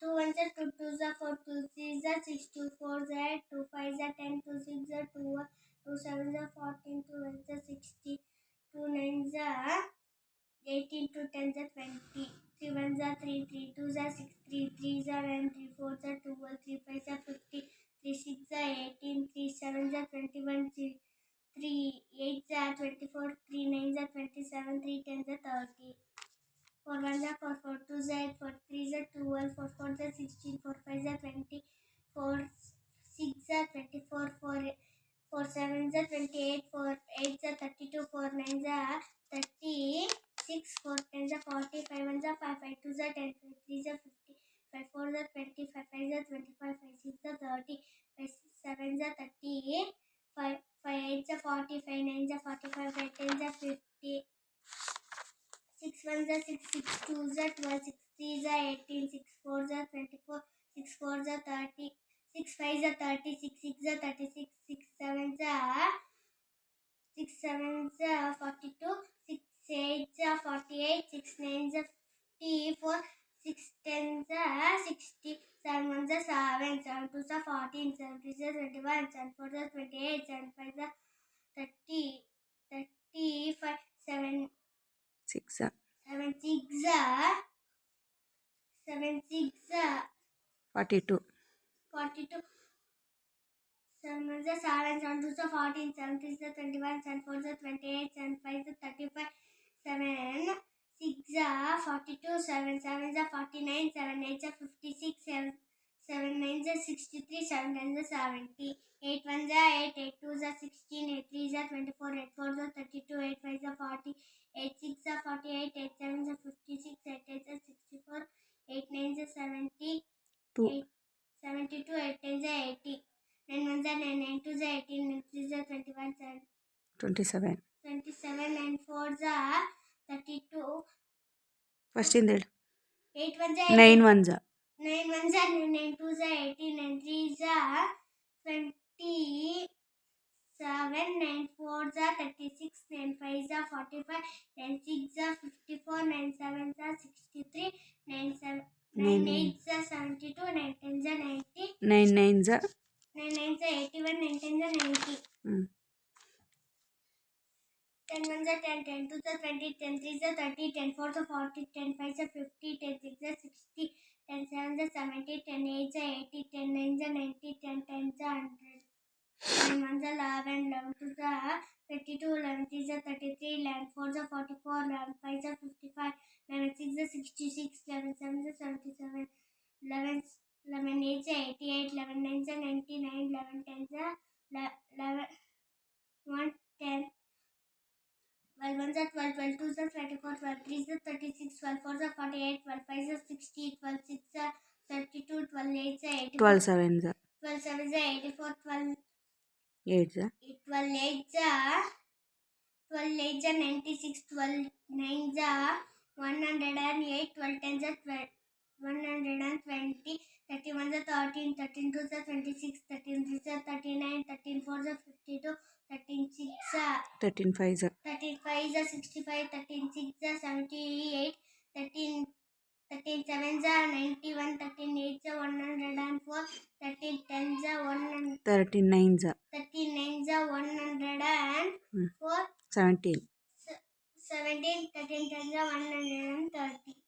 2 1s are 2 2s are 4 2 3s are 6 2 4s are 2 5s are 10 2 6s are 2 2 7s are 14 2 8s are 60 2 9s are 18 2 10s are 20 3 1s are 3 3 2s are 6 3 3s are 9 3 4s are 12 3 5s are 50 3 6s are 18 3 7s are 21 3 8s are 24 3 9s are 27 3 10s are 30 4 1s are 4 4 2s are 8 4 3s are 12 4 4s are 16 4 5s are 20 4 6s are 24 4 7s are 28 4 8s are 32 4 9s are 36 4 10s are 40 5 1s are 5 5 2s are 10 5 3s are 50 5 4s are 20 5 5s are 25 5 6s are 30 5 7s are 30 5 8s are 40 5 9s are 45 5 10s are 50 6 1s are 6 6 2s are 12 6 3s are 18 6 4s are 24 6 4s are 30 6 5s are 30 6 6s are 36 6 7s are 42 6 8s are 48 6 9s are 54 6 10s are 60 7 1s are 7 7 2s are 14 7 3s are 21 7 4s are 28 7 5s are 30 35 7 6 7 6 are 7 6 are 42 42 7 1s are 7 7 2s are 14 7 3s are 21 7 4s are 28 7 5s are 35 7 6 are 42 7 7s are 49 7 8s are 56 7 9s are 63 7 10s are 70 8 1s are 8 8 2s are 16 8 3s are 24 8 4s are 32 8 5s are 40 8 6 are 48 8 7s are 56 8 8s are 64 8 9s are 70 2 8 72 8 10s are 80 9 1s are 9 9 2s are 18 9 3s are 21 27 27 9 4s are 32 first in that 8 1s are 9 8 1s 9 1s are 9 9 2s are 18 9 3s are 27 9 4s are 36 9 5s are 45 9 6s are 54 9 7s are 63 9 8s are 72 9 10s are 90 9 9s 9 9s are 81 9 10s are 90 10 1s are 10 10 2s are 20 10 3s are 30 10 4s are 40 10 5s are 50 10 6s are 60 10 7s are 70 10 8s are 80 10 9s are 90 10 10s are 100 11 1s are 11 11 2s are 32 11 3s are 33 11 4s are 44 11 5s are 55 11 6s are 66 11 7s are 77 11 11 8s are 88 11 9s are 99 11 10s are 11 1 10 12 1s are 12 12 2s are 24 12 3s are 36 12 4s are 48 12 5s are 60 12 6s are 32 12 8s are 84 12 7s 12 7s are 84 12 8s 12 8s are 12 8s are 96 12 9s are 108 12 10s are 12 120 31s are 13 13 2s are 26 13 3s are 39 13 4s are 52 13 6 are 13 5s 35 are 65 13 6 are 78 13 13 7s are 91 13 8s are 104 13 10s are 100 13 9s 13 9s are 104 17 17 13 10s are 130